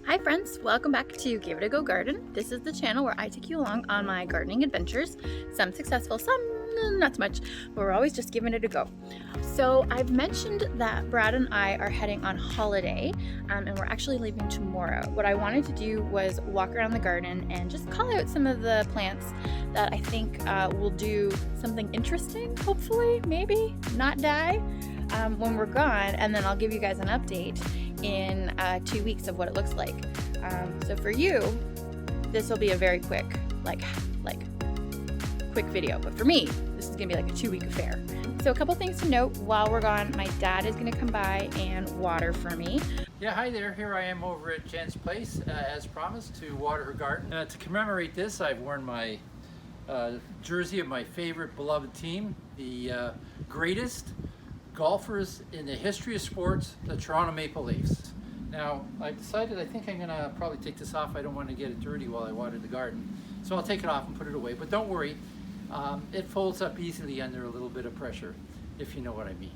Hi friends, welcome back to Give It a Go Garden. This is the channel where I take you along on my gardening adventures. Some successful, some not so much, but we're always just giving it a go. So I've mentioned that Brad and I are heading on holiday and we're actually leaving tomorrow. What I wanted to do was walk around the garden and just call out some of the plants that I think will do something interesting, hopefully, maybe, not die when we're gone, and then I'll give you guys an update in 2 weeks of what it looks like. So for you, this will be a very quick, quick video, but for me, this is gonna be like a 2-week affair. So a couple things to note while we're gone. My dad is gonna come by and water for me. Yeah, hi there. Here I am over at Jen's place, as promised, to water her garden. To commemorate this, I've worn my jersey of my favorite beloved team, the greatest golfers in the history of sports, the Toronto Maple Leafs. Now, I decided I think I'm gonna probably take this off. I don't want to get it dirty while I water the garden. So I'll take it off and put it away, but don't worry. It folds up easily under a little bit of pressure, if you know what I mean.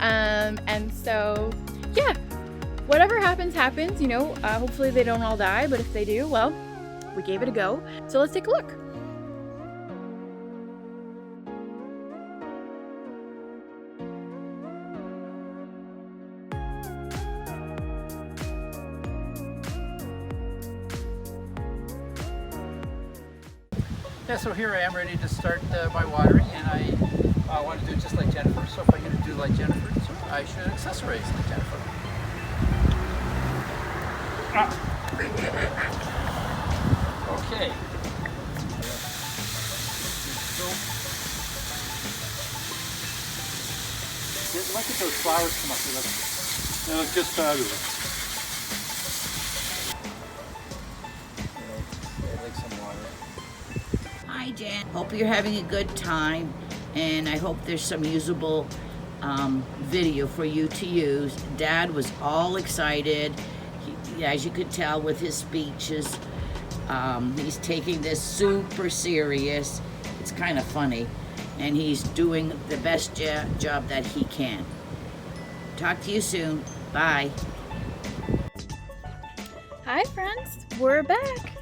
And so, yeah, whatever happens, happens, you know, hopefully they don't all die, but if they do, well, we gave it a go. So let's take a look. Yeah, so here I am ready to start my watering, and I want to do it just like Jennifer. So if I'm going to do like Jennifer, so I should accessorize like Jennifer. Okay. Look at those flowers come up. They look just fabulous. I like some water. Hi Jan, hope you're having a good time, and I hope there's some usable video for you to use. Dad was all excited, as you could tell with his speeches. He's taking this super serious. It's kind of funny, and he's doing the best job that he can. Talk to you soon. Bye. Hi friends, we're back.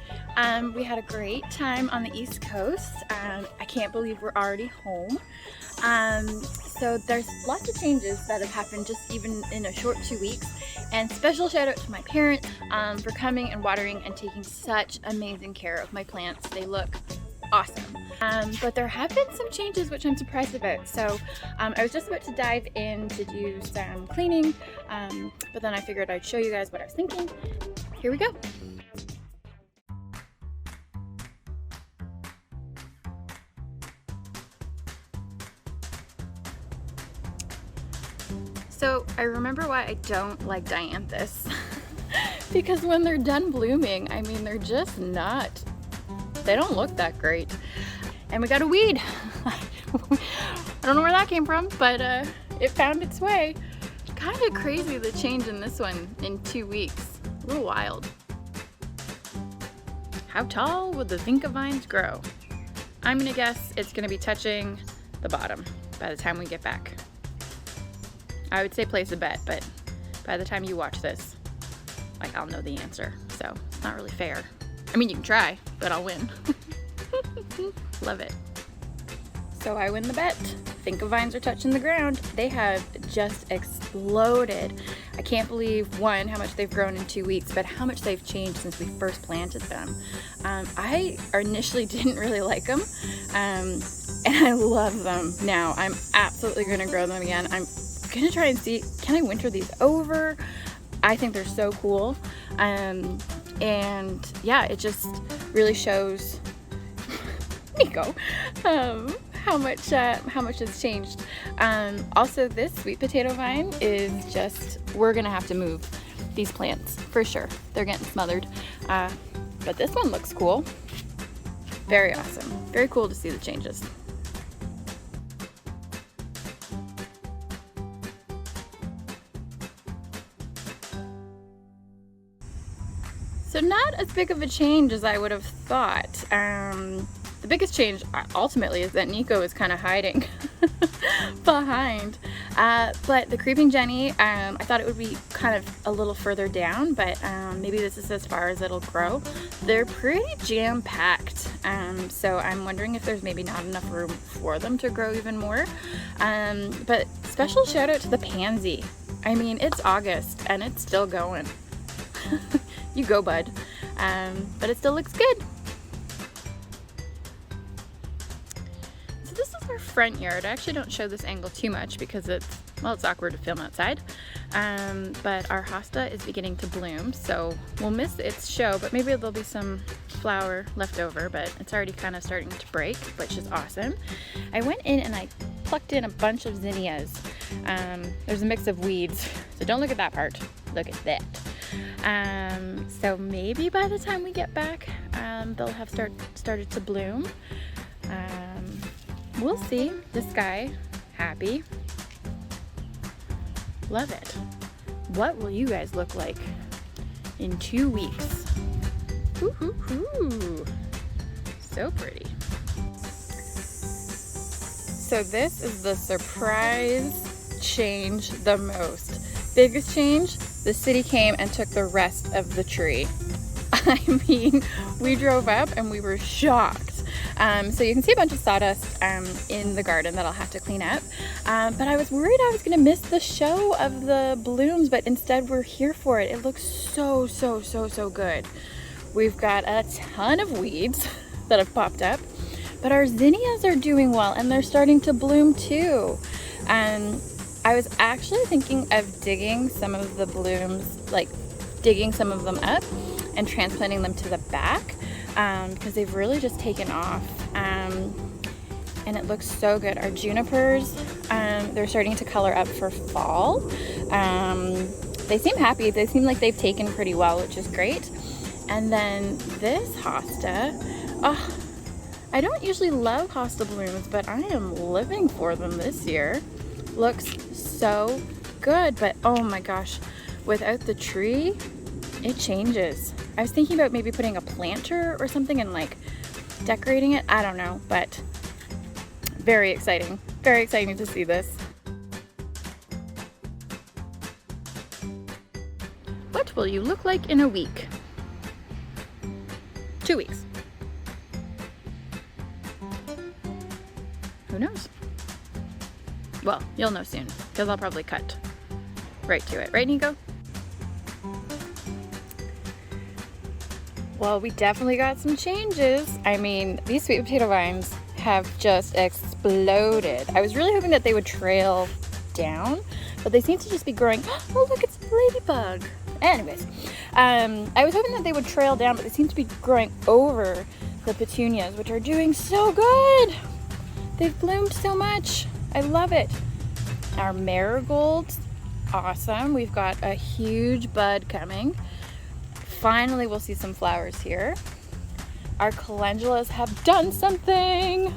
We had a great time on the East Coast. I can't believe we're already home. So there's lots of changes that have happened just even in a short 2 weeks. And special shout out to my parents for coming and watering and taking such amazing care of my plants. They look awesome. But there have been some changes which I'm surprised about. So I was just about to dive in to do some cleaning, but then I figured I'd show you guys what I was thinking. Here we go. So I remember why I don't like dianthus. Because when they're done blooming, I mean, they're just not, they don't look that great. And we got a weed. I don't know where that came from, but it found its way. Kind of crazy the change in this one in 2 weeks. A little wild. How tall would the vinca vines grow? I'm gonna guess it's gonna be touching the bottom by the time we get back. I would say place a bet, but by the time you watch this, like, I'll know the answer, so it's not really fair. I mean, you can try, but I'll win. Love it. So I win the bet. Vinca vines are touching the ground. They have just exploded. I can't believe, one, how much they've grown in 2 weeks, but how much they've changed since we first planted them. I initially didn't really like them, and I love them now. I'm absolutely gonna grow them again. I'm gonna try and see, can I winter these over? I think they're so cool. And yeah, it just really shows Nico how much has changed. Also, this sweet potato vine is just, we're gonna have to move these plants for sure. They're getting smothered. But this one looks cool. Very awesome. Very cool to see the changes. So not as big of a change as I would have thought. The biggest change ultimately is that Nico is kind of hiding behind. But the Creeping Jenny, I thought it would be kind of a little further down, but maybe this is as far as it'll grow. They're pretty jam-packed, so I'm wondering if there's maybe not enough room for them to grow even more. But special shout out to the pansy. I mean, it's August and it's still going. You go, bud. But it still looks good. So this is our front yard. I actually don't show this angle too much because it's awkward to film outside. But our hosta is beginning to bloom, so we'll miss its show, but maybe there'll be some flower left over, but it's already kind of starting to break, which is awesome. I went in and I plucked in a bunch of zinnias. There's a mix of weeds, so don't look at that part, look at that. So maybe by the time we get back, they'll have started to bloom. We'll see. This guy, happy. Love it. What will you guys look like in 2 weeks? Ooh, ooh, ooh. So pretty. So this is the surprise change the most. Biggest change, the city came and took the rest of the tree. I mean, we drove up and we were shocked. So you can see a bunch of sawdust in the garden that I'll have to clean up. But I was worried I was gonna miss the show of the blooms, but instead we're here for it. It looks so, so, so, so good. We've got a ton of weeds that have popped up, but our zinnias are doing well and they're starting to bloom too. I was actually thinking of digging some of the blooms, like digging some of them up and transplanting them to the back, because they've really just taken off, and it looks so good. Our junipers, they're starting to color up for fall. They seem happy. They seem like they've taken pretty well, which is great. And then this hosta, I don't usually love hosta blooms, but I am living for them this year. Looks so good, but oh my gosh, without the tree, it changes. I was thinking about maybe putting a planter or something and like decorating it. I don't know, but very exciting. Very exciting to see this. What will you look like in a week? 2 weeks. Who knows? Well, you'll know soon, because I'll probably cut right to it. Right, Nico? Well, we definitely got some changes. I mean, these sweet potato vines have just exploded. I was really hoping that they would trail down, but they seem to just be growing. Oh, look, it's a ladybug. Anyways, I was hoping that they would trail down, but they seem to be growing over the petunias, which are doing so good. They've bloomed so much. I love it. Our marigolds, awesome. We've got a huge bud coming. Finally, we'll see some flowers here. Our calendulas have done something.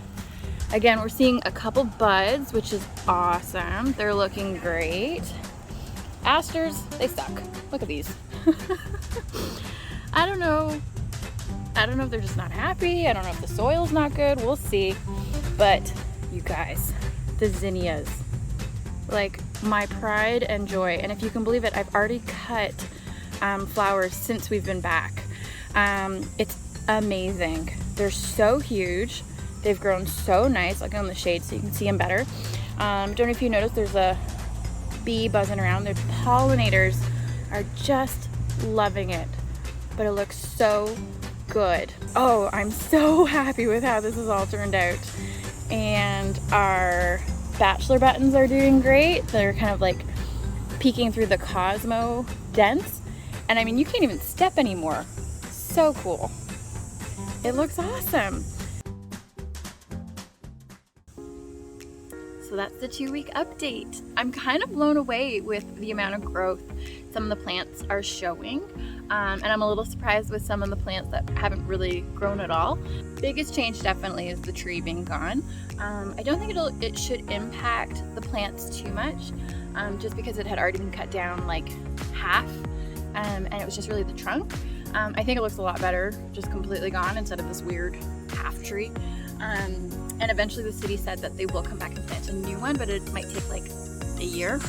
Again, we're seeing a couple buds, which is awesome. They're looking great. Asters, they suck. Look at these. I don't know if they're just not happy. I don't know if the soil's not good. We'll see. But you guys, the zinnias, like my pride and joy. And if you can believe it, I've already cut flowers since we've been back. It's amazing. They're so huge. They've grown so nice. I'll go in the shade so you can see them better. Don't know if you noticed, there's a bee buzzing around. The pollinators are just loving it, but it looks so good. Oh, I'm so happy with how this has all turned out. And our bachelor buttons are doing great. They're kind of like peeking through the Cosmo dents. And I mean, you can't even step anymore. So cool. It looks awesome. So that's the 2-week update. I'm kind of blown away with the amount of growth some of the plants are showing. And I'm a little surprised with some of the plants that haven't really grown at all. Biggest change definitely is the tree being gone. I don't think it should impact the plants too much, just because it had already been cut down like half, and it was just really the trunk. I think it looks a lot better just completely gone instead of this weird half tree. And eventually the city said that they will come back and plant a new one, but it might take like a year.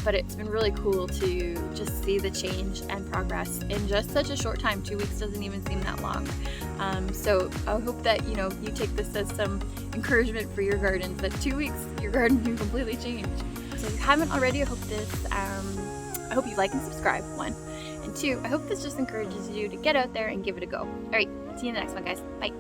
But it's been really cool to just see the change and progress in just such a short time. 2 weeks doesn't even seem that long. So I hope that you take this as some encouragement for your gardens, that 2 weeks your garden can completely change. So if you haven't already, I hope you like and subscribe, 1. And 2, I hope this just encourages you to get out there and give it a go. All right, see you in the next one, guys. Bye.